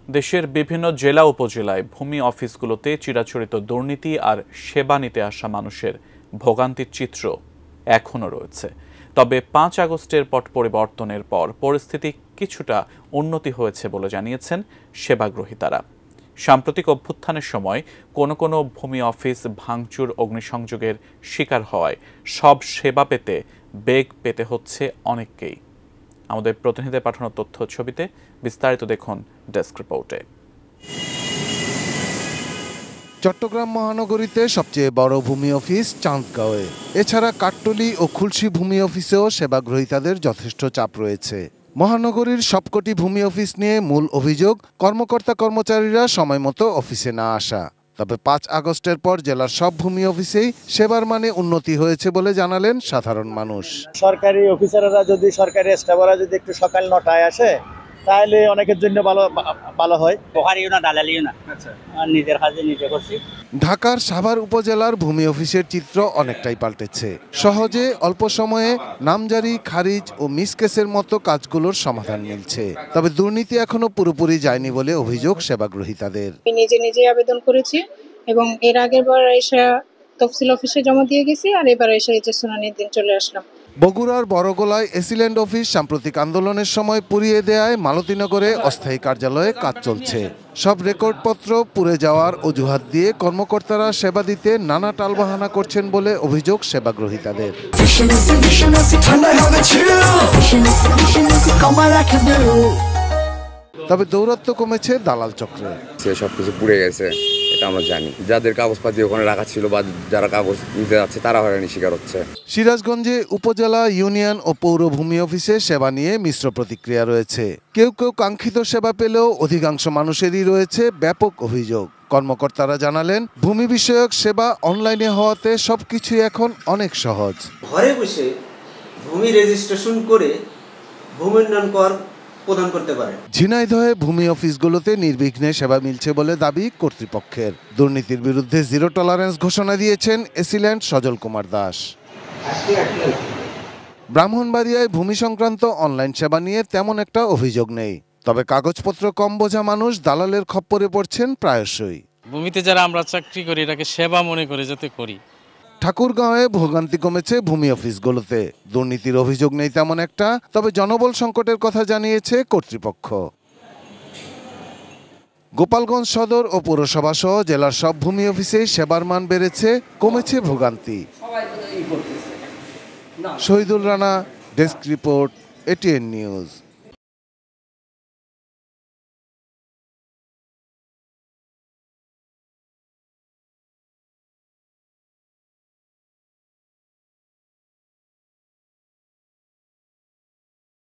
দেশের বিভিন্ন জেলা উপজেলায় ভূমি অফিসগুলোতে চিরাচরিত দুর্নীতি আর সেবা নিতে আসা মানুষের ভোগান্তির চিত্র এখনও রয়েছে। তবে ৫ আগস্টের পট পরিবর্তনের পর পরিস্থিতি কিছুটা উন্নতি হয়েছে বলে জানিয়েছেন সেবাগ্রহীতারা। সাম্প্রতিক অভ্যুত্থানের সময় কোনো কোনো ভূমি অফিস ভাঙচুর, অগ্নিসংযোগের শিকার হওয়ায় সব সেবা পেতে বেগ পেতে হচ্ছে অনেককেই। আমাদের প্রতিনিধিদের পাঠানো তথ্য ছবিতে বিস্তারিত দেখুন ডেস্ক রিপোর্টে। চট্টগ্রাম মহানগরীতে সবচেয়ে বড় ভূমি অফিস চাঁদগাঁওয়ে। এছাড়া কাট্টলী ও খুলশী ভূমি অফিসেও সেবাগ্রহীতাদের যথেষ্ট চাপ রয়েছে। মহানগরীর সবকটি ভূমি অফিস নিয়ে মূল অভিযোগ, কর্মকর্তা কর্মচারীরা সময়মতো অফিসে না আসা। তবে ৫ আগস্টের পর জেলার সব ভূমি অফিসেই সেবার মানে উন্নতি হয়েছে বলে জানালেন সাধারণ মানুষ। সরকারি অফিসাররা যদি সরকারি স্টাফরা যদি একটু সকাল ৯টায় আসে তাহলে অনেকের জন্য ভালো হয়। বহারিও না, দালালিও না, নিজের কাজে নিজে করছি। ঢাকার সাভার উপজেলার ভূমি অফিসের চিত্র অনেকটাই পাল্টেছে। সহজে অল্প সময়ে নামজারি, খারিজ ও মিসকেসের মতো কাজগুলোর সমাধান মিলছে। তবে দুর্নীতি এখনো পুরোপুরি যায়নি বলে অভিযোগ সেবাগ্রহীতাদের। নিজে আবেদন করেছি এবং এর আগের বার এসে তফসিল অফিসে জমা দিয়ে গেছি, আর এবার এসে যে শুনানির দিন চলে আসলাম। বগুড়ার বড়গোলায় এসিল্যান্ড অফিস সাম্প্রতিক আন্দোলনের সময় পুড়িয়ে দেয়ায় মালতীনগরে অস্থায়ী কার্যালয়ে কাজ চলছে। সব রেকর্ডপত্র পুড়ে যাওয়ার অজুহাত দিয়ে কর্মকর্তারা সেবা দিতে নানা টালবাহানা করছেন বলে অভিযোগ সেবাগ্রহীতাদের। তবে দৌরাত্ম্য কমেছে দালাল চক্রে। সবকিছু পুড়ে গেছে, এটা আমরা জানি। যাদের কাগজপাতি ওখানে রাখা ছিল বা যারা কাগজ নিতে যাচ্ছে তারা হয়রানি শিকার হচ্ছে। সিরাজগঞ্জে উপজেলা, ইউনিয়ন ও পৌর ভূমি অফিসে সেবা নিয়ে মিশ্র প্রতিক্রিয়া রয়েছে। কেউ কেউ কাঙ্ক্ষিত সেবা পেলেও অধিকাংশ মানুষেরই রয়েছে ব্যাপক অভিযোগ। কর্মকর্তারা জানালেন, ভূমি বিষয়ক সেবা অনলাইনে হওয়াতে সবকিছু এখন অনেক সহজ। ঘরে বসে ভূমি রেজিস্ট্রেশন করে ভূমি উন্নয়ন কর প্রদান করতে পারে। ঝিনাইদহে ভূমি অফিসগুলোতে নির্বিঘ্নে সেবা মিলছে বলে দাবি কর্তৃপক্ষের। দুর্নীতির বিরুদ্ধে জিরো টলারেন্স ঘোষণা দিয়েছেন এসিল্যান্ড সজল কুমার দাস। ব্রাহ্মণবাড়িয়ায় ভূমি সংক্রান্ত অনলাইন সেবা নিয়ে তেমন একটা অভিযোগ নেই। তবে কাগজপত্র কম বোঝা মানুষ দালালের খপ্পরে পড়ছেন প্রায়শই। ভূমিতে যারা আমরা চাকরি করি এটাকে সেবা মনে করে যাতে করি। ঠাকুরগাঁওয়ে ভোগান্তি কমেছে ভূমি অফিসগুলোতে। দুর্নীতির অভিযোগ নেই তেমন একটা, তবে জনবল সংকটের কথা জানিয়েছে কর্তৃপক্ষ। গোপালগঞ্জ সদর ও পৌরসভা সহ জেলার সব ভূমি অফিসে সেবার মান বেড়েছে, কমেছে ভোগান্তি। Shahidul Rana, desk report, ATN news.